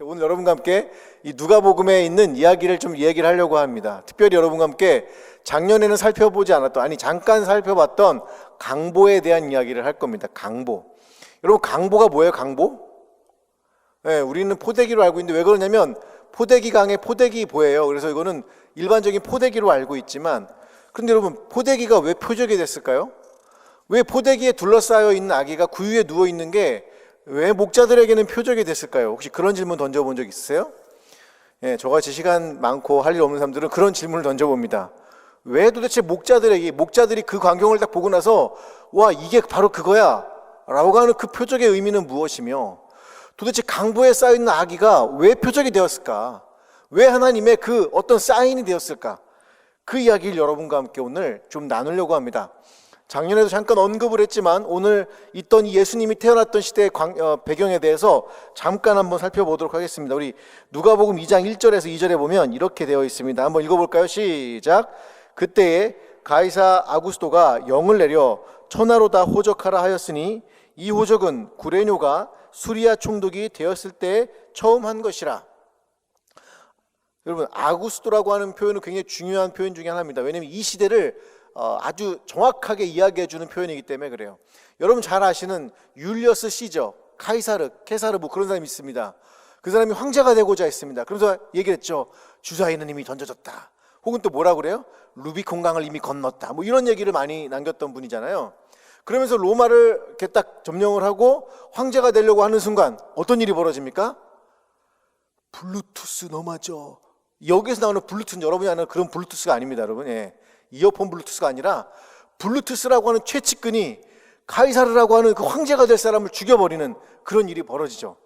오늘 여러분과 함께 이 누가복음에 있는 이야기를 좀 얘기를 하려고 합니다. 특별히 여러분과 함께 작년에는 살펴보지 않았던, 잠깐 살펴봤던 강보에 대한 이야기를 할 겁니다. 강보. 여러분, 강보가 뭐예요? 강보? 네, 우리는 포대기로 알고 있는데 왜 그러냐면 포대기 강의 포대기 보예요. 그래서 이거는 일반적인 포대기로 알고 있지만, 그런데 여러분, 포대기가 왜 표적이 됐을까요? 왜 포대기에 둘러싸여 있는 아기가 구유에 누워 있는 게 왜 목자들에게는 표적이 됐을까요? 혹시 그런 질문 던져본 적 있으세요? 예, 저같이 시간 많고 할 일 없는 사람들은 그런 질문을 던져봅니다. 왜 도대체 목자들이 그 광경을 딱 보고 나서 와, 이게 바로 그거야 라고 하는 그 표적의 의미는 무엇이며, 도대체 강보에 쌓여있는 아기가 왜 표적이 되었을까? 왜 하나님의 그 어떤 사인이 되었을까? 그 이야기를 여러분과 함께 오늘 좀 나누려고 합니다. 작년에도 잠깐 언급을 했지만 오늘 있던 이 예수님이 태어났던 시대의 배경에 대해서 잠깐 한번 살펴보도록 하겠습니다. 우리 누가복음 2장 1절에서 2절에 보면 이렇게 되어 있습니다. 한번 읽어볼까요? 시작. 그때에 가이사 아구스도가 영을 내려 천하로 다 호적하라 하였으니 이 호적은 구레뇨가 수리아 총독이 되었을 때 처음 한 것이라. 여러분, 아구스도라고 하는 표현은 굉장히 중요한 표현 중에 하나입니다. 왜냐하면 이 시대를 아주 정확하게 이야기해 주는 표현이기 때문에 그래요. 여러분 잘 아시는 율리어스 시저, 케사르 뭐 그런 사람이 있습니다. 그 사람이 황제가 되고자 했습니다. 그래서 얘기를 했죠. 주사위는 이미 던져졌다. 혹은 또 뭐라 그래요? 루비콘강을 이미 건넜다. 뭐 이런 얘기를 많이 남겼던 분이잖아요. 그러면서 로마를 이렇게 딱 점령을 하고 황제가 되려고 하는 순간 어떤 일이 벌어집니까? 블루투스 넘어져. 여기서 나오는 블루투스는 여러분이 아는 그런 블루투스가 아닙니다, 여러분. 예. 이어폰 블루투스가 아니라 블루투스라고 하는 최측근이 카이사르라고 하는 그 황제가 될 사람을 죽여버리는 그런 일이 벌어지죠.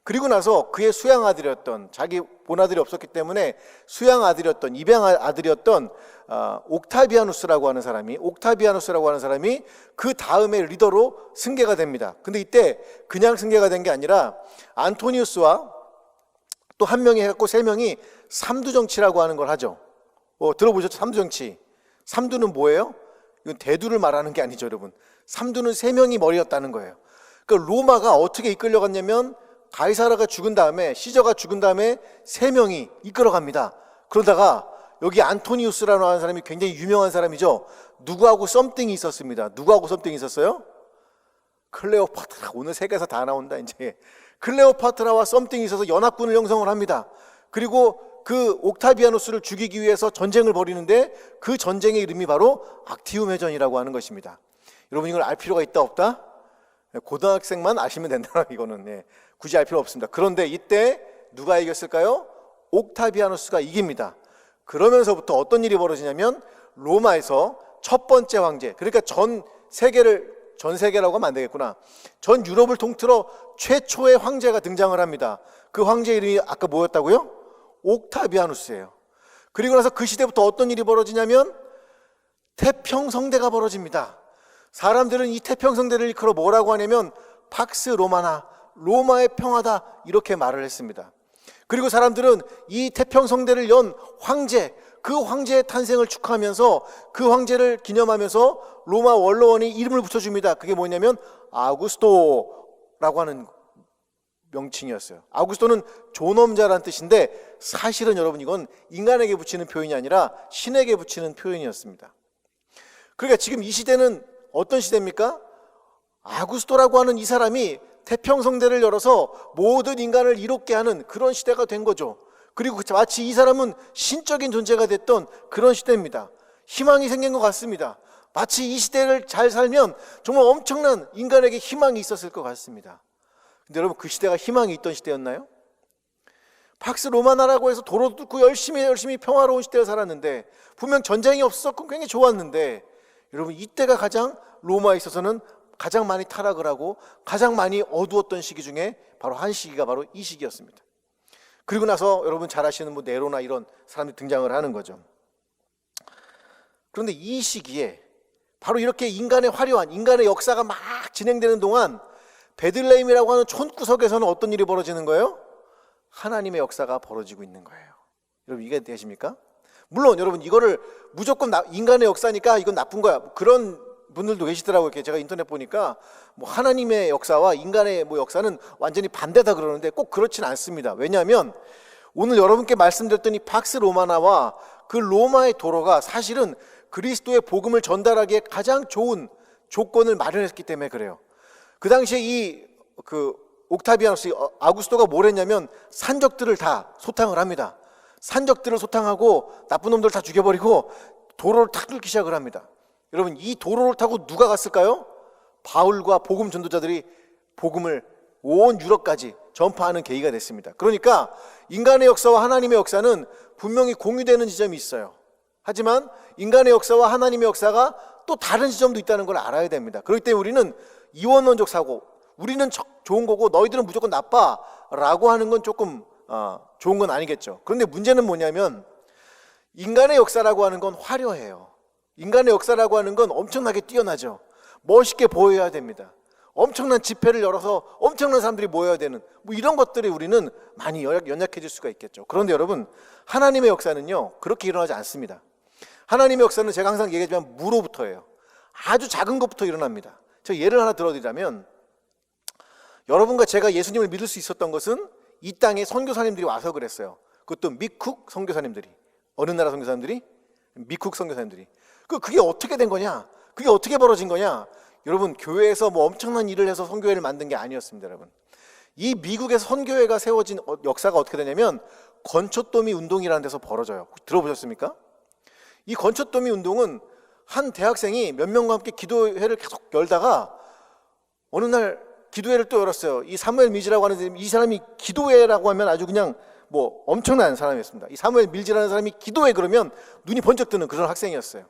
그리고 나서 그의 수양 아들이었던, 자기 본아들이 없었기 때문에 수양 아들이었던, 입양 아들이었던 옥타비아누스라고 하는 사람이 그 다음에 리더로 승계가 됩니다. 근데 이때 그냥 승계가 된 게 아니라 안토니우스와 또 한 명이 해갖고 세 명이 삼두정치라고 하는 걸 하죠. 들어보셨죠? 삼두정치. 삼두는 뭐예요? 이건 대두를 말하는 게 아니죠, 여러분. 삼두는 세 명이 머리였다는 거예요. 그러니까 로마가 어떻게 이끌려갔냐면 가이사라가 죽은 다음에, 시저가 죽은 다음에 세 명이 이끌어갑니다. 그러다가 여기 안토니우스라는 하는 사람이 굉장히 유명한 사람이죠. 누구하고 썸띵이 있었습니다. 누구하고 썸띵이 있었어요? 클레오파트라. 오늘 세계에서 다 나온다 이제. 클레오파트라와 썸띵이 있어서 연합군을 형성을 합니다. 그리고 그 옥타비아누스를 죽이기 위해서 전쟁을 벌이는데 그 전쟁의 이름이 바로 악티움 해전이라고 하는 것입니다. 여러분, 이걸 알 필요가 있다 없다? 고등학생만 아시면 된다. 이거는 굳이 알 필요 없습니다. 그런데 이때 누가 이겼을까요? 옥타비아누스가 이깁니다. 그러면서부터 어떤 일이 벌어지냐면 로마에서 첫 번째 황제, 그러니까 전 세계라고 하면 안 되겠구나. 전 유럽을 통틀어 최초의 황제가 등장을 합니다. 그 황제 이름이 아까 뭐였다고요? 옥타비아누스예요. 그리고 나서 그 시대부터 어떤 일이 벌어지냐면 태평성대가 벌어집니다. 사람들은 이 태평성대를 일컬어 뭐라고 하냐면 팍스 로마나, 로마의 평화다, 이렇게 말을 했습니다. 그리고 사람들은 이 태평성대를 연 황제, 그 황제의 탄생을 축하하면서 그 황제를 기념하면서 로마 원로원이 이름을 붙여줍니다. 그게 뭐냐면 아구스토라고 하는 명칭이었어요. 아구스토는 존엄자라는 뜻인데 사실은 여러분 이건 인간에게 붙이는 표현이 아니라 신에게 붙이는 표현이었습니다. 그러니까 지금 이 시대는 어떤 시대입니까? 아구스토라고 하는 이 사람이 태평성대를 열어서 모든 인간을 이롭게 하는 그런 시대가 된 거죠. 그리고 마치 이 사람은 신적인 존재가 됐던 그런 시대입니다. 희망이 생긴 것 같습니다. 마치 이 시대를 잘 살면 정말 엄청난 인간에게 희망이 있었을 것 같습니다. 근데 여러분, 그 시대가 희망이 있던 시대였나요? 팍스 로마나라고 해서 도로도 뚫고 열심히 평화로운 시대를 살았는데, 분명 전쟁이 없었고 굉장히 좋았는데, 여러분, 이때가 가장 로마에 있어서는 가장 많이 타락을 하고 가장 많이 어두웠던 시기 중에 바로 한 시기가 바로 이 시기였습니다. 그리고 나서 여러분 잘 아시는 뭐 네로나 이런 사람들이 등장을 하는 거죠. 그런데 이 시기에 바로 이렇게 인간의 화려한 인간의 역사가 막 진행되는 동안 베들레헴이라고 하는 촌구석에서는 어떤 일이 벌어지는 거예요? 하나님의 역사가 벌어지고 있는 거예요. 여러분, 이게 되십니까? 물론 여러분, 이거를 무조건 인간의 역사니까 이건 나쁜 거야, 그런 분들도 계시더라고요. 이렇게 제가 인터넷 보니까 뭐 하나님의 역사와 인간의 뭐 역사는 완전히 반대다 그러는데 꼭 그렇지는 않습니다. 왜냐하면 오늘 여러분께 말씀드렸던 이 팍스 로마나와 그 로마의 도로가 사실은 그리스도의 복음을 전달하기에 가장 좋은 조건을 마련했기 때문에 그래요. 그 당시에 옥타비아누스 아구스토가 뭘 했냐면 산적들을 다 소탕을 합니다. 산적들을 소탕하고 나쁜 놈들 다 죽여버리고 도로를 탁 뚫기 시작을 합니다. 여러분, 이 도로를 타고 누가 갔을까요? 바울과 복음 전도자들이 복음을 온 유럽까지 전파하는 계기가 됐습니다. 그러니까 인간의 역사와 하나님의 역사는 분명히 공유되는 지점이 있어요. 하지만 인간의 역사와 하나님의 역사가 또 다른 지점도 있다는 걸 알아야 됩니다. 그렇기 때문에 우리는 이원론적 사고, 우리는 좋은 거고 너희들은 무조건 나빠 라고 하는 건 조금 좋은 건 아니겠죠. 그런데 문제는 뭐냐면 인간의 역사라고 하는 건 화려해요. 인간의 역사라고 하는 건 엄청나게 뛰어나죠. 멋있게 보여야 됩니다. 엄청난 집회를 열어서 엄청난 사람들이 모여야 되는 뭐 이런 것들이 우리는 많이 연약해질 수가 있겠죠. 그런데 여러분, 하나님의 역사는요 그렇게 일어나지 않습니다. 하나님의 역사는 제가 항상 얘기하지만 무로부터예요. 아주 작은 것부터 일어납니다. 제가 예를 하나 들어드리자면, 여러분과 제가 예수님을 믿을 수 있었던 것은 이 땅에 선교사님들이 와서 그랬어요. 그것도 미쿡 선교사님들이. 어느 나라 선교사님들이? 미쿡 선교사님들이. 그게 어떻게 된 거냐? 그게 어떻게 벌어진 거냐? 여러분, 교회에서 뭐 엄청난 일을 해서 선교회를 만든 게 아니었습니다. 여러분, 이 미국에서 선교회가 세워진 역사가 어떻게 되냐면 건초더미 운동이라는 데서 벌어져요. 혹시 들어보셨습니까? 이 건초더미 운동은 한 대학생이 몇 명과 함께 기도회를 계속 열다가 어느 날 기도회를 또 열었어요. 이 사무엘 밀즈라고 하는 이 사람이 기도회라고 하면 아주 그냥 뭐 엄청난 사람이었습니다. 이 사무엘 밀즈라는 사람이 기도회 그러면 눈이 번쩍 뜨는 그런 학생이었어요.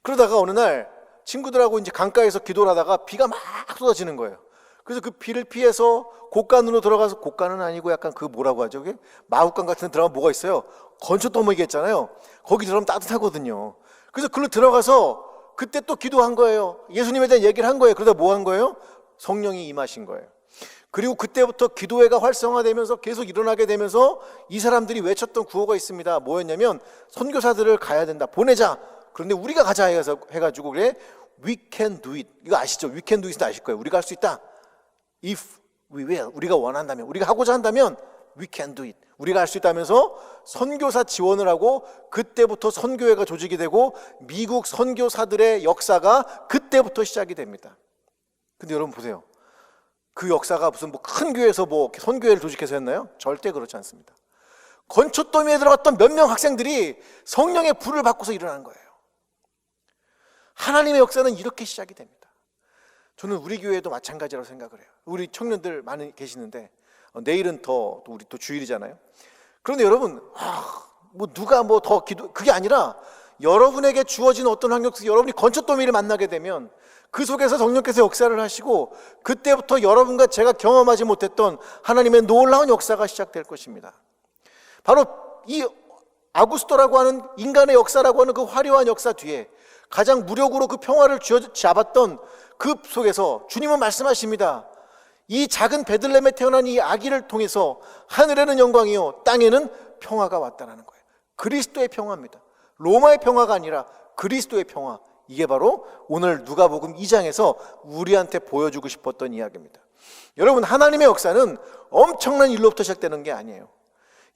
그러다가 어느 날 친구들하고 이제 강가에서 기도를 하다가 비가 막 쏟아지는 거예요. 그래서 그 비를 피해서 곳간으로 들어가서, 곳간은 아니고 약간 그 뭐라고 하죠? 그게 마구간 같은 데 들어가면 뭐가 있어요? 건초더미가 있잖아요. 거기 들어가면 따뜻하거든요. 그래서 글로 들어가서 그때 또 기도한 거예요. 예수님에 대한 얘기를 한 거예요. 그러다 뭐 한 거예요? 성령이 임하신 거예요. 그리고 그때부터 기도회가 활성화되면서 계속 일어나게 되면서 이 사람들이 외쳤던 구호가 있습니다. 뭐였냐면 선교사들을 가야 된다, 보내자. 그런데 우리가 가자 해가지고 그래, we can do it. 이거 아시죠? we can do it 아실 거예요. 우리가 할 수 있다. if we will, 우리가 원한다면, 우리가 하고자 한다면 we can do it. 우리가 할 수 있다면서 선교사 지원을 하고 그때부터 선교회가 조직이 되고 미국 선교사들의 역사가 그때부터 시작이 됩니다. 근데 여러분 보세요. 그 역사가 무슨 뭐 큰 교회에서 뭐 선교회를 조직해서 했나요? 절대 그렇지 않습니다. 건초더미에 들어갔던 몇 명 학생들이 성령의 불을 받고서 일어나는 거예요. 하나님의 역사는 이렇게 시작이 됩니다. 저는 우리 교회도 마찬가지라고 생각을 해요. 우리 청년들 많이 계시는데 내일은 또 우리 또 주일이잖아요. 그런데 여러분, 뭐 누가 뭐 더 그게 아니라 여러분에게 주어진 어떤 환경 속에서 여러분이 건초더미를 만나게 되면 그 속에서 성령께서 역사를 하시고 그때부터 여러분과 제가 경험하지 못했던 하나님의 놀라운 역사가 시작될 것입니다. 바로 이 아구스토라고 하는 인간의 역사라고 하는 그 화려한 역사 뒤에 가장 무력으로 그 평화를 잡았던 그 속에서 주님은 말씀하십니다. 이 작은 베들레헴에 태어난 이 아기를 통해서 하늘에는 영광이요 땅에는 평화가 왔다라는 거예요. 그리스도의 평화입니다. 로마의 평화가 아니라 그리스도의 평화. 이게 바로 오늘 누가복음 2장에서 우리한테 보여주고 싶었던 이야기입니다. 여러분, 하나님의 역사는 엄청난 일로부터 시작되는 게 아니에요.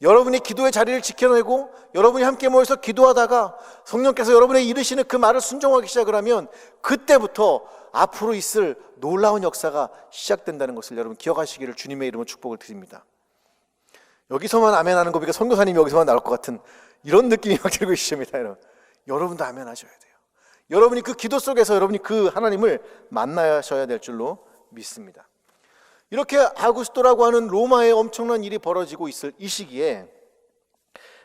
여러분이 기도의 자리를 지켜내고 여러분이 함께 모여서 기도하다가 성령께서 여러분에게 이르시는 그 말을 순종하기 시작을 하면 그때부터 앞으로 있을 놀라운 역사가 시작된다는 것을 여러분 기억하시기를 주님의 이름으로 축복을 드립니다. 여기서만 아멘하는 거 보니까 선교사님이 여기서만 나올 것 같은 이런 느낌이 막 들고 있습니다. 여러분도 아멘하셔야 돼요. 여러분이 그 기도 속에서 여러분이 그 하나님을 만나셔야 될 줄로 믿습니다. 이렇게 아구스토라고 하는 로마에 엄청난 일이 벌어지고 있을 이 시기에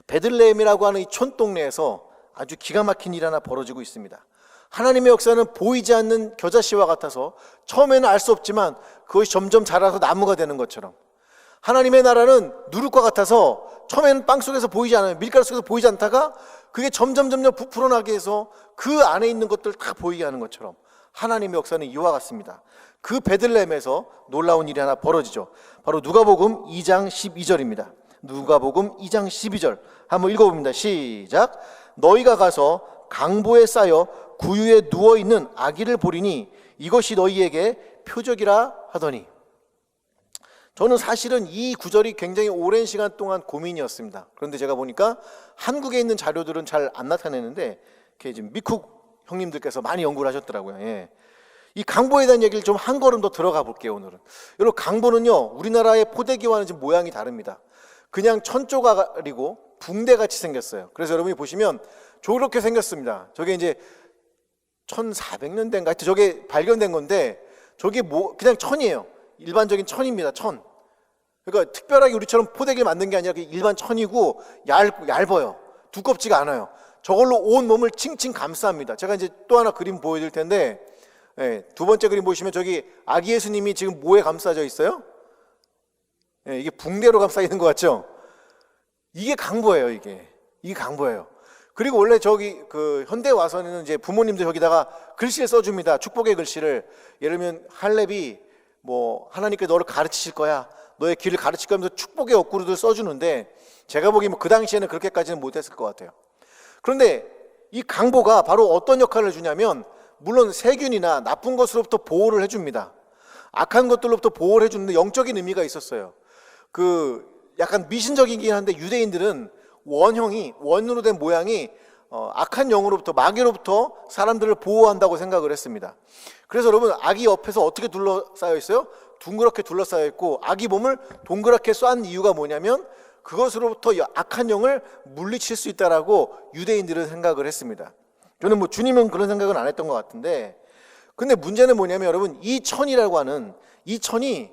베들레헴이라고 하는 이 촌동네에서 아주 기가 막힌 일이 하나 벌어지고 있습니다. 하나님의 역사는 보이지 않는 겨자씨와 같아서 처음에는 알 수 없지만 그것이 점점 자라서 나무가 되는 것처럼 하나님의 나라는 누룩과 같아서 처음에는 빵 속에서 보이지 않아요. 밀가루 속에서 보이지 않다가 그게 점점 부풀어나게 해서 그 안에 있는 것들을 다 보이게 하는 것처럼 하나님의 역사는 이와 같습니다. 그 베들레헴에서 놀라운 일이 하나 벌어지죠. 바로 누가복음 2장 12절입니다. 누가복음 2장 12절 한번 읽어봅니다. 시작. 너희가 가서 강보에 쌓여 구유에 누워있는 아기를 보리니 이것이 너희에게 표적이라 하더니. 저는 사실은 이 구절이 굉장히 오랜 시간 동안 고민이었습니다. 그런데 제가 보니까 한국에 있는 자료들은 잘 안 나타내는데 지금 미쿡 형님들께서 많이 연구를 하셨더라고요. 예. 이 강보에 대한 얘기를 좀 한 걸음 더 들어가 볼게요. 오늘은. 여러분, 강보는요 우리나라의 포대기와는 좀 모양이 다릅니다. 그냥 천조가리고 붕대같이 생겼어요. 그래서 여러분이 보시면 저렇게 생겼습니다. 저게 이제 1400년대인가 하여튼 저게 발견된 건데 저게 그냥 천이에요. 일반적인 천입니다. 천. 그러니까 특별하게 우리처럼 포대기를 만든 게 아니라 일반 천이고 얇아요. 두껍지가 않아요. 저걸로 온 몸을 칭칭 감쌉니다. 제가 이제 또 하나 그림 보여드릴 텐데, 예, 두 번째 그림 보시면 저기 아기 예수님이 지금 뭐에 감싸져 있어요? 예, 이게 붕대로 감싸 있는 것 같죠? 이게 강보예요. 이게 강보예요. 그리고 원래 저기 그 현대 와서는 이제 부모님들 여기다가 글씨를 써줍니다. 축복의 글씨를. 예를 들면 할렙이 뭐 하나님께 너를 가르치실 거야, 너의 길을 가르칠 거면서 축복의 옆구리를 써주는데 제가 보기엔 그 당시에는 그렇게까지는 못했을 것 같아요. 그런데 이 강보가 바로 어떤 역할을 주냐면, 물론 세균이나 나쁜 것으로부터 보호를 해줍니다. 악한 것들로부터 보호를 해주는데 영적인 의미가 있었어요. 그 약간 미신적이긴 한데 유대인들은 원으로 된 모양이 악한 영으로부터, 마귀로부터 사람들을 보호한다고 생각을 했습니다. 그래서 여러분, 아기 옆에서 어떻게 둘러싸여 있어요? 둥그렇게 둘러싸여 있고, 아기 몸을 동그랗게 쏜 이유가 뭐냐면 그것으로부터 악한 영을 물리칠 수 있다라고 유대인들은 생각을 했습니다. 저는 뭐 주님은 그런 생각은 안 했던 것 같은데, 근데 문제는 뭐냐면 여러분, 이 천이라고 하는 이 천이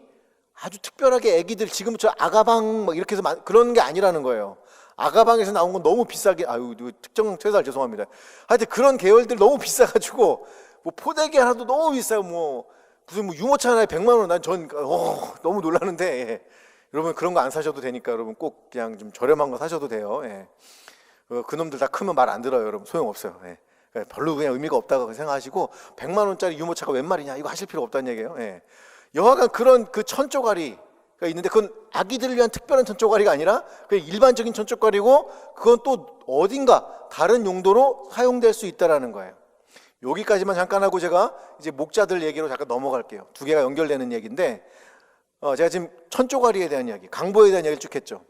아주 특별하게 애기들 지금부터 아가방 막 이렇게 해서 그런 게 아니라는 거예요. 아가방에서 나온 건 너무 비싸게, 특정 회사 죄송합니다. 하여튼 그런 계열들 너무 비싸가지고 뭐 포대기 하나도 너무 비싸고 무슨 유모차 하나에 100만 원, 너무 놀라는데, 예. 여러분 그런 거 안 사셔도 되니까 여러분 꼭 그냥 좀 저렴한 거 사셔도 돼요. 예. 그놈들 다 크면 말 안 들어요. 여러분 소용없어요. 예. 별로 그냥 의미가 없다고 생각하시고 100만 원짜리 유모차가 웬 말이냐 이거 하실 필요 없다는 얘기예요. 예. 여하간 그런 그 천조가리가 있는데 그건 아기들을 위한 특별한 천조가리가 아니라 그냥 일반적인 천조가리고, 그건 또 어딘가 다른 용도로 사용될 수 있다라는 거예요. 여기까지만 잠깐 하고 제가 이제 목자들 얘기로 잠깐 넘어갈게요. 두 개가 연결되는 얘기인데, 제가 지금 천조가리에 대한 이야기, 강보에 대한 이야기를 쭉 했죠.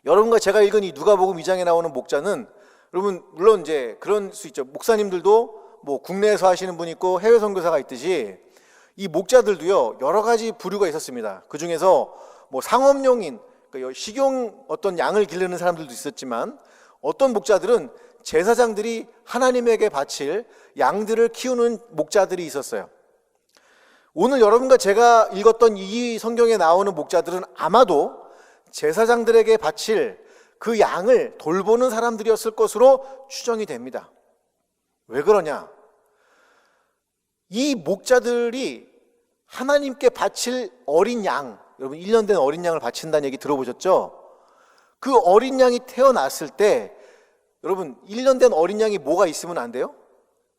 여러분과 제가 읽은 이 누가복음 2장에 나오는 목자는, 여러분 물론 이제 그런 수 있죠. 목사님들도 뭐 국내에서 하시는 분 있고 해외 선교사가 있듯이 이 목자들도요 여러 가지 부류가 있었습니다. 그 중에서 뭐 상업용인, 그러니까 식용 어떤 양을 기르는 사람들도 있었지만, 어떤 목자들은 제사장들이 하나님에게 바칠 양들을 키우는 목자들이 있었어요. 오늘 여러분과 제가 읽었던 이 성경에 나오는 목자들은 아마도 제사장들에게 바칠 그 양을 돌보는 사람들이었을 것으로 추정이 됩니다. 왜 그러냐? 이 목자들이 하나님께 바칠 어린 양, 여러분 1년 된 어린 양을 바친다는 얘기 들어보셨죠? 그 어린 양이 태어났을 때 여러분 1년 된 어린 양이 뭐가 있으면 안 돼요?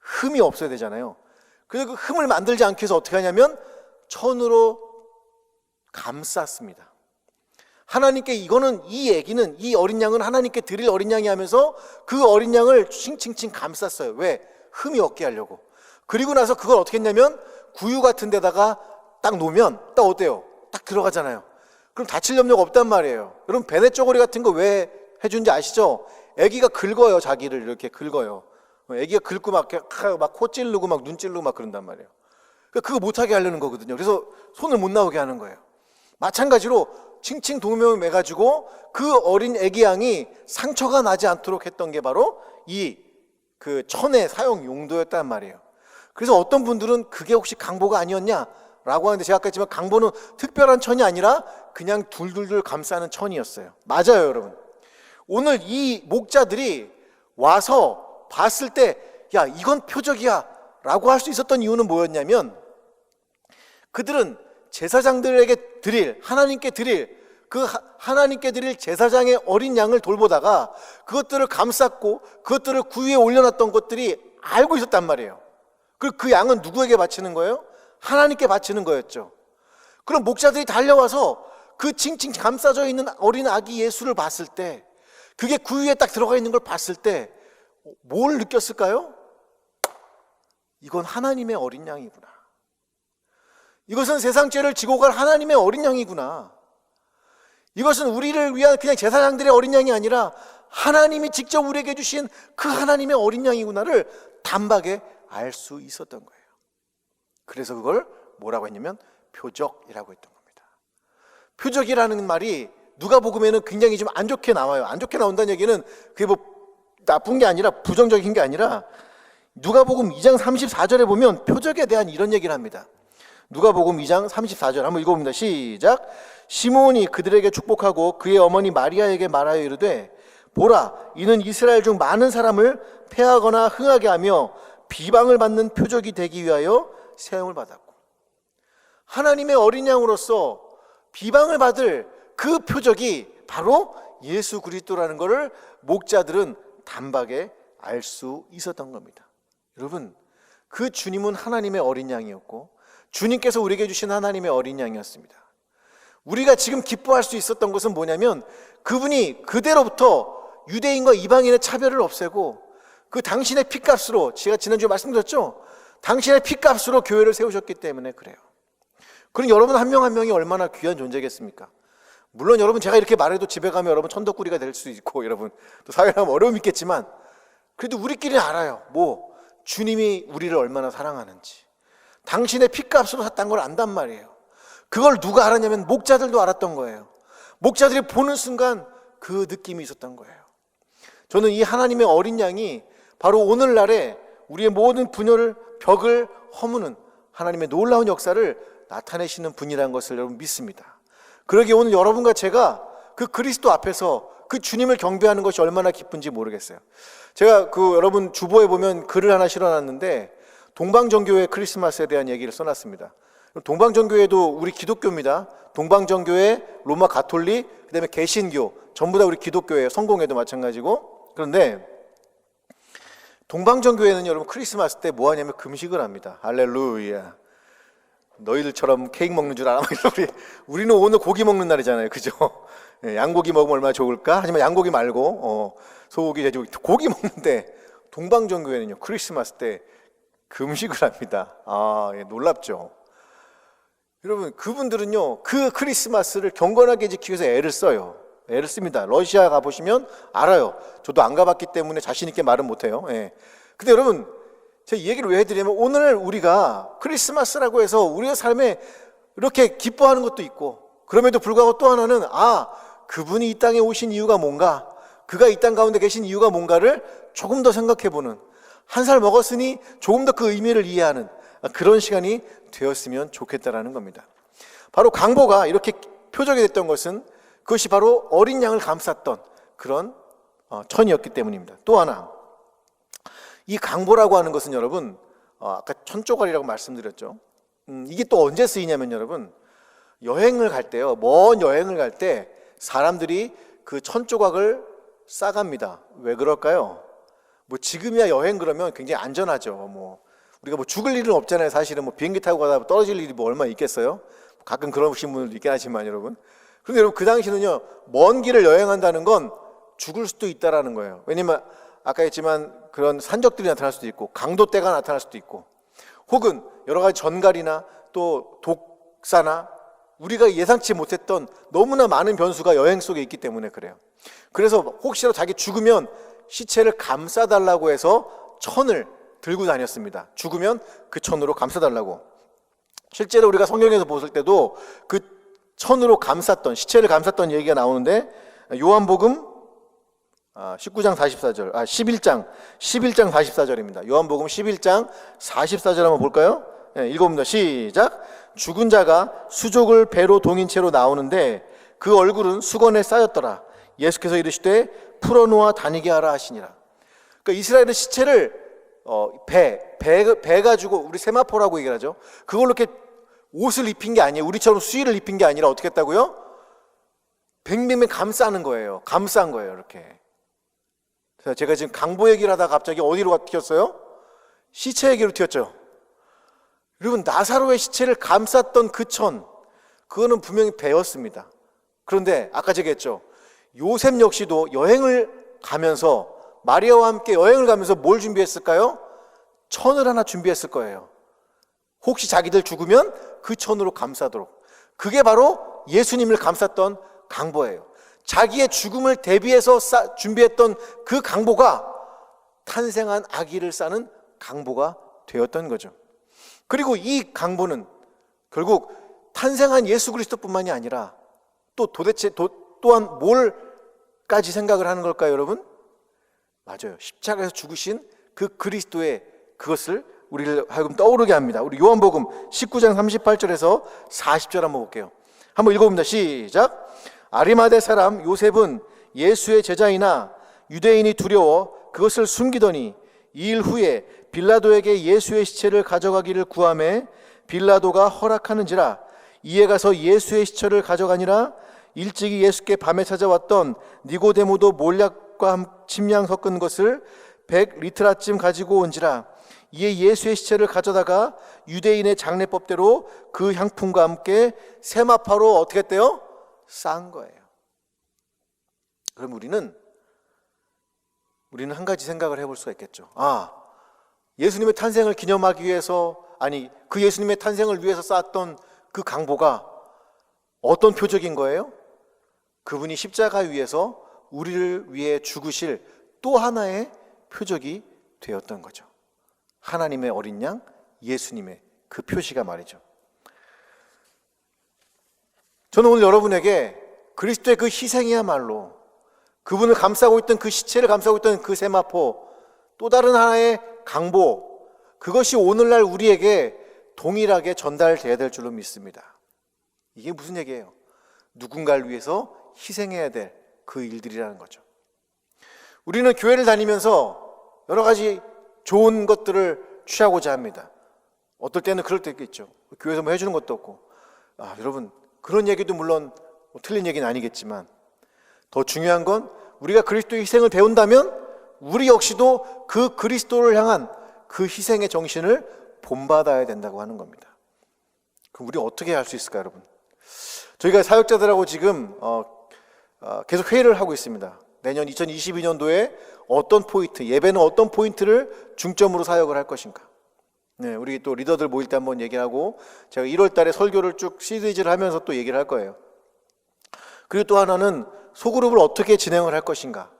흠이 없어야 되잖아요. 그래서 그 흠을 만들지 않기 위해서 어떻게 하냐면 천으로 감쌌습니다. 하나님께 이 애기는, 이 어린 양은 하나님께 드릴 어린 양이 하면서 그 어린 양을 칭칭칭 감쌌어요. 왜? 흠이 없게 하려고. 그리고 나서 그걸 어떻게 했냐면 구유 같은 데다가 딱 놓으면 딱 어때요? 딱 들어가잖아요. 그럼 다칠 염려가 없단 말이에요. 여러분 베네 쪼고리 같은 거 왜 해준지 아시죠? 애기가 긁어요. 자기를 이렇게 긁어요. 애기가 긁고 막 코 찌르고 막 눈 찌르고 막 그런단 말이에요. 그거 못하게 하려는 거거든요. 그래서 손을 못 나오게 하는 거예요. 마찬가지로 칭칭 동명 매가지고 그 어린 애기 양이 상처가 나지 않도록 했던 게 바로 이 그 천의 사용 용도였단 말이에요. 그래서 어떤 분들은 그게 혹시 강보가 아니었냐라고 하는데, 제가 아까 했지만 강보는 특별한 천이 아니라 그냥 둘둘둘 감싸는 천이었어요. 맞아요, 여러분. 오늘 이 목자들이 와서 봤을 때 야 이건 표적이야 라고 할 수 있었던 이유는 뭐였냐면, 그들은 제사장들에게 드릴, 하나님께 드릴 하나님께 드릴 제사장의 어린 양을 돌보다가 그것들을 감쌌고 그것들을 구유에 올려놨던 것들이 알고 있었단 말이에요. 그리고 그 양은 누구에게 바치는 거예요? 하나님께 바치는 거였죠. 그럼 목자들이 달려와서 그 칭칭 감싸져 있는 어린 아기 예수를 봤을 때, 그게 구유에 딱 들어가 있는 걸 봤을 때 뭘 느꼈을까요? 이건 하나님의 어린 양이구나. 이것은 세상 죄를 지고 갈 하나님의 어린 양이구나. 이것은 우리를 위한 그냥 제사장들의 어린 양이 아니라 하나님이 직접 우리에게 주신 그 하나님의 어린 양이구나를 단박에 알 수 있었던 거예요. 그래서 그걸 뭐라고 했냐면 표적이라고 했던 겁니다. 표적이라는 말이 누가복음에는 굉장히 좀 안 좋게 나와요. 안 좋게 나온다는 얘기는 그게 뭐 나쁜 게 아니라 부정적인 게 아니라 누가복음 2장 34절에 보면 표적에 대한 이런 얘기를 합니다. 누가복음 2장 34절 한번 읽어봅니다. 시작. 시몬이 그들에게 축복하고 그의 어머니 마리아에게 말하여 이르되 보라, 이는 이스라엘 중 많은 사람을 패하거나 흥하게 하며 비방을 받는 표적이 되기 위하여 세움을 받았고, 하나님의 어린 양으로서 비방을 받을 그 표적이 바로 예수 그리스도라는 것을 목자들은 단박에 알 수 있었던 겁니다. 여러분, 그 주님은 하나님의 어린 양이었고 주님께서 우리에게 주신 하나님의 어린 양이었습니다. 우리가 지금 기뻐할 수 있었던 것은 뭐냐면 그분이 그대로부터 유대인과 이방인의 차별을 없애고 그 당신의 피값으로, 제가 지난주에 말씀드렸죠, 당신의 피값으로 교회를 세우셨기 때문에 그래요. 그럼 여러분 한 명 한 명이 얼마나 귀한 존재겠습니까? 물론 여러분 제가 이렇게 말해도 집에 가면 여러분 천덕꾸리가 될 수 있고 여러분 또 사회에 나가면 어려움이 있겠지만 그래도 우리끼리 알아요. 주님이 우리를 얼마나 사랑하는지, 당신의 피값으로 샀다는 걸 안단 말이에요. 그걸 누가 알았냐면 목자들도 알았던 거예요. 목자들이 보는 순간 그 느낌이 있었던 거예요. 저는 이 하나님의 어린 양이 바로 오늘날에 우리의 모든 분열을, 벽을 허무는 하나님의 놀라운 역사를 나타내시는 분이라는 것을 여러분 믿습니다. 그러기에 오늘 여러분과 제가 그 그리스도 앞에서 그 주님을 경배하는 것이 얼마나 기쁜지 모르겠어요. 제가 여러분 주보에 보면 글을 하나 실어놨는데 동방정교회 크리스마스에 대한 얘기를 써놨습니다. 동방정교회도 우리 기독교입니다. 동방정교회, 로마 가톨릭, 그 다음에 개신교, 전부 다 우리 기독교예요. 성공회도 마찬가지고. 그런데 동방정교회는 여러분 크리스마스 때 뭐 하냐면 금식을 합니다. 할렐루야. 너희들처럼 케이크 먹는 줄 알아? 우리는 오늘 고기 먹는 날이잖아요. 그죠? 양고기 먹으면 얼마나 좋을까? 하지만 양고기 말고 소고기, 돼지고기, 고기 먹는데 동방정교회는요 크리스마스 때 금식을 합니다. 놀랍죠? 여러분, 그분들은요 그 크리스마스를 경건하게 지키기 위해서 애를 써요. 애를 씁니다. 러시아 가보시면 알아요. 저도 안 가봤기 때문에 자신 있게 말은 못해요. 근데 여러분, 제가 이 얘기를 왜 해드리냐면 오늘 우리가 크리스마스라고 해서 우리의 삶에 이렇게 기뻐하는 것도 있고, 그럼에도 불구하고 또 하나는 그분이 이 땅에 오신 이유가 뭔가, 그가 이 땅 가운데 계신 이유가 뭔가를 조금 더 생각해보는, 한 살 먹었으니 조금 더 그 의미를 이해하는 그런 시간이 되었으면 좋겠다라는 겁니다. 바로 강보가 이렇게 표적이 됐던 것은 그것이 바로 어린 양을 감쌌던 그런 천이었기 때문입니다. 또 하나, 이 강보라고 하는 것은 여러분 아까 천조각이라고 말씀드렸죠. 이게 또 언제 쓰이냐면 여러분, 여행을 갈 때요, 먼 여행을 갈 때 사람들이 그 천조각을 싸갑니다. 왜 그럴까요? 지금이야 여행 그러면 굉장히 안전하죠. 우리가 죽을 일은 없잖아요. 사실은 비행기 타고 가다 떨어질 일이 얼마 있겠어요? 가끔 그러신 분들도 있긴 하지만 여러분. 그런데 여러분 그 당시는요, 먼 길을 여행한다는 건 죽을 수도 있다라는 거예요. 왜냐면 아까 했지만 그런 산적들이 나타날 수도 있고 강도떼가 나타날 수도 있고 혹은 여러 가지 전갈이나 또 독사나 우리가 예상치 못했던 너무나 많은 변수가 여행 속에 있기 때문에 그래요. 그래서 혹시라도 자기 죽으면 시체를 감싸달라고 해서 천을 들고 다녔습니다. 죽으면 그 천으로 감싸달라고. 실제로 우리가 성경에서 보실 때도 그 천으로 감쌌던, 시체를 감쌌던 얘기가 나오는데 요한복음 11장 44절입니다. 요한복음 11장 44절 한번 볼까요? 읽어봅니다. 시작. 죽은 자가 수족을 배로 동인 채로 나오는데 그 얼굴은 수건에 쌓였더라. 예수께서 이르시되 풀어놓아 다니게 하라 하시니라. 그러니까 이스라엘은 시체를 배 가지고, 우리 세마포라고 얘기를 하죠. 그걸로 이렇게 옷을 입힌 게 아니에요. 우리처럼 수의를 입힌 게 아니라 어떻게 했다고요? 뱅뱅뱅 감싼 거예요. 이렇게. 그래서 제가 지금 강보 얘기를 하다가 갑자기 어디로 튀었어요? 시체 얘기로 튀었죠. 여러분, 나사로의 시체를 감쌌던 그 천, 그거는 분명히 배였습니다. 그런데 아까 제가 했죠. 요셉 역시도 여행을 가면서 마리아와 함께 여행을 가면서 뭘 준비했을까요? 천을 하나 준비했을 거예요. 혹시 자기들 죽으면 그 천으로 감싸도록. 그게 바로 예수님을 감쌌던 강보예요. 자기의 죽음을 대비해서 준비했던 그 강보가 탄생한 아기를 싸는 강보가 되었던 거죠. 그리고 이 강보는 결국 탄생한 예수 그리스도뿐만이 아니라 또한 뭘까지 생각을 하는 걸까요, 여러분? 맞아요. 십자가에서 죽으신 그 그리스도의 그것을 우리를 하여금 떠오르게 합니다. 우리 요한복음 19장 38절에서 40절 한번 볼게요. 한번 읽어봅니다. 시작. 아리마대 사람 요셉은 예수의 제자이나 유대인이 두려워 그것을 숨기더니 2일 후에 빌라도에게 예수의 시체를 가져가기를 구하매 빌라도가 허락하는지라. 이에 가서 예수의 시체를 가져가니라. 일찍이 예수께 밤에 찾아왔던 니고데모도 몰약과 침량 섞은 것을 100리트라쯤 가지고 온지라. 이에 예수의 시체를 가져다가 유대인의 장례법대로 그 향품과 함께 세마파로 어떻게 했대요? 싼 거예요. 그럼 우리는 한 가지 생각을 해볼 수가 있겠죠. 예수님의 탄생을 기념하기 위해서, 그 예수님의 탄생을 위해서 쌓았던 그 강보가 어떤 표적인 거예요? 그분이 십자가 위에서 우리를 위해 죽으실 또 하나의 표적이 되었던 거죠. 하나님의 어린 양 예수님의 그 표시가 말이죠. 저는 오늘 여러분에게 그리스도의 그 희생이야말로 그분을 감싸고 있던 그 시체를 감싸고 있던 그 세마포, 또 다른 하나의 강보, 그것이 오늘날 우리에게 동일하게 전달돼야 될 줄로 믿습니다. 이게 무슨 얘기예요? 누군가를 위해서 희생해야 될 그 일들이라는 거죠. 우리는 교회를 다니면서 여러 가지 좋은 것들을 취하고자 합니다. 어떨 때는 그럴 때도 있죠. 교회에서 뭐 해주는 것도 없고. 여러분, 그런 얘기도 물론 틀린 얘기는 아니겠지만 더 중요한 건 우리가 그리스도의 희생을 배운다면 우리 역시도 그 그리스도를 향한 그 희생의 정신을 본받아야 된다고 하는 겁니다. 그럼 우리 어떻게 할 수 있을까요, 여러분? 저희가 사역자들하고 지금 계속 회의를 하고 있습니다. 내년 2022년도에 어떤 포인트, 예배는 어떤 포인트를 중점으로 사역을 할 것인가. 네, 우리 또 리더들 모일 때 한번 얘기하고 제가 1월 달에 설교를 쭉 시리즈를 하면서 또 얘기를 할 거예요. 그리고 또 하나는 소그룹을 어떻게 진행을 할 것인가.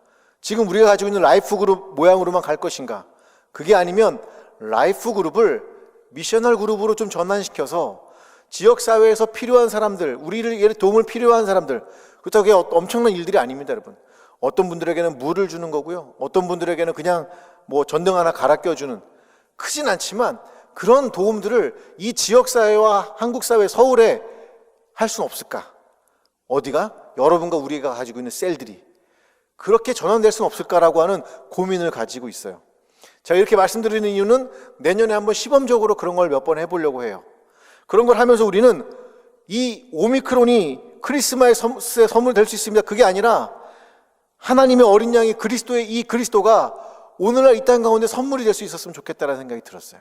지금 우리가 가지고 있는 라이프 그룹 모양으로만 갈 것인가. 그게 아니면 라이프 그룹을 미셔널 그룹으로 좀 전환시켜서 지역사회에서 필요한 사람들, 우리를 도움을 필요한 사람들, 그렇다고 그게 엄청난 일들이 아닙니다, 여러분. 어떤 분들에게는 물을 주는 거고요. 어떤 분들에게는 그냥 뭐 전등 하나 갈아 껴주는, 크진 않지만 그런 도움들을 이 지역사회와 한국사회, 서울에 할 수는 없을까? 어디가? 여러분과 우리가 가지고 있는 셀들이 그렇게 전환될 수는 없을까라고 하는 고민을 가지고 있어요. 제가 이렇게 말씀드리는 이유는 내년에 한번 시범적으로 그런 걸 몇 번 해보려고 해요. 그런 걸 하면서 우리는 이 오미크론이 크리스마스의 선물 될 수 있습니다. 그게 아니라 하나님의 어린 양이 그리스도의 이 그리스도가 오늘날 이 땅 가운데 선물이 될 수 있었으면 좋겠다는 생각이 들었어요.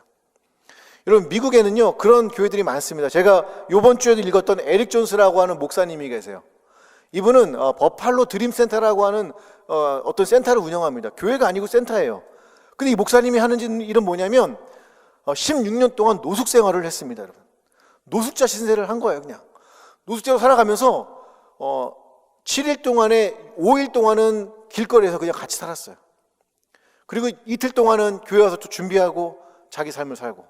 여러분, 미국에는요 그런 교회들이 많습니다. 제가 이번 주에도 읽었던 에릭 존스라고 하는 목사님이 계세요. 이분은 버팔로 드림센터라고 하는 어떤 센터를 운영합니다. 교회가 아니고 센터예요. 근데 이 목사님이 하는 일은 뭐냐면 16년 동안 노숙 생활을 했습니다, 여러분. 노숙자 신세를 한 거예요. 그냥 노숙자로 살아가면서 7일 동안에 5일 동안은 길거리에서 그냥 같이 살았어요. 그리고 이틀 동안은 교회 와서 또 준비하고 자기 삶을 살고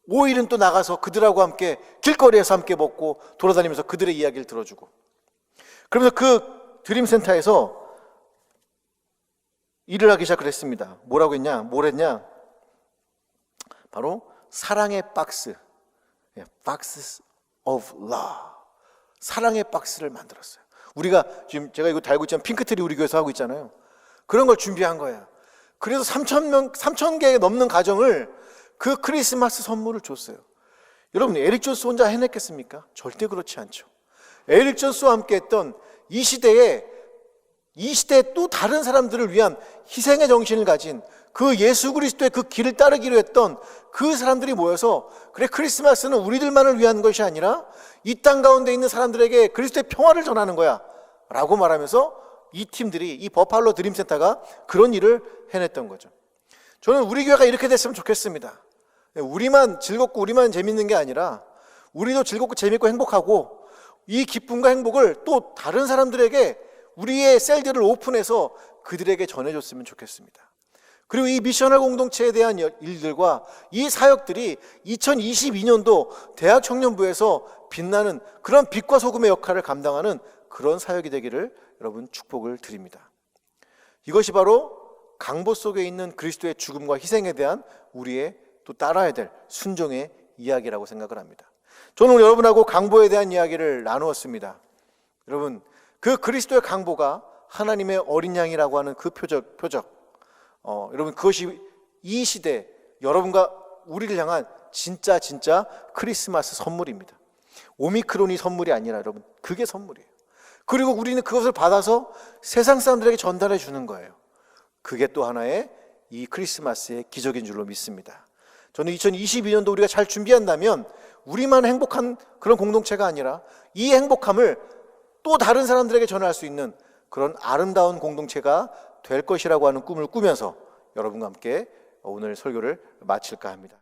5일은 또 나가서 그들하고 함께 길거리에서 함께 먹고 돌아다니면서 그들의 이야기를 들어주고, 그러면서 그 드림센터에서 일을 하기 시작을 했습니다. 뭘 했냐? 바로 사랑의 박스, Boxes of Love, 사랑의 박스를 만들었어요. 우리가 지금 제가 이거 달고 있지만 핑크트리 우리 교회에서 하고 있잖아요. 그런 걸 준비한 거예요. 그래서 3,000개 넘는 가정을 그 크리스마스 선물을 줬어요. 여러분, 에릭 존스 혼자 해냈겠습니까? 절대 그렇지 않죠. 에릭 존스와 함께 했던 이 시대에 또 다른 사람들을 위한 희생의 정신을 가진 그 예수 그리스도의 그 길을 따르기로 했던 그 사람들이 모여서, 그래, 크리스마스는 우리들만을 위한 것이 아니라 이 땅 가운데 있는 사람들에게 그리스도의 평화를 전하는 거야 라고 말하면서 이 팀들이, 이 버팔로 드림센터가 그런 일을 해냈던 거죠. 저는 우리 교회가 이렇게 됐으면 좋겠습니다. 우리만 즐겁고 우리만 재밌는 게 아니라 우리도 즐겁고 재밌고 행복하고 이 기쁨과 행복을 또 다른 사람들에게 우리의 셀들을 오픈해서 그들에게 전해줬으면 좋겠습니다. 그리고 이 미셔널 공동체에 대한 일들과 이 사역들이 2022년도 대학 청년부에서 빛나는 그런 빛과 소금의 역할을 감당하는 그런 사역이 되기를 여러분 축복을 드립니다. 이것이 바로 강보 속에 있는 그리스도의 죽음과 희생에 대한 우리의 또 따라야 될 순종의 이야기라고 생각을 합니다. 저는 오늘 여러분하고 강보에 대한 이야기를 나누었습니다. 여러분, 그 그리스도의 강보가 하나님의 어린 양이라고 하는 그 표적, 여러분, 그것이 이 시대 여러분과 우리를 향한 진짜 크리스마스 선물입니다. 오미크론이 선물이 아니라 여러분, 그게 선물이에요. 그리고 우리는 그것을 받아서 세상 사람들에게 전달해 주는 거예요. 그게 또 하나의 이 크리스마스의 기적인 줄로 믿습니다. 저는 2022년도 우리가 잘 준비한다면 우리만 행복한 그런 공동체가 아니라 이 행복함을 또 다른 사람들에게 전할 수 있는 그런 아름다운 공동체가 될 것이라고 하는 꿈을 꾸면서 여러분과 함께 오늘 설교를 마칠까 합니다.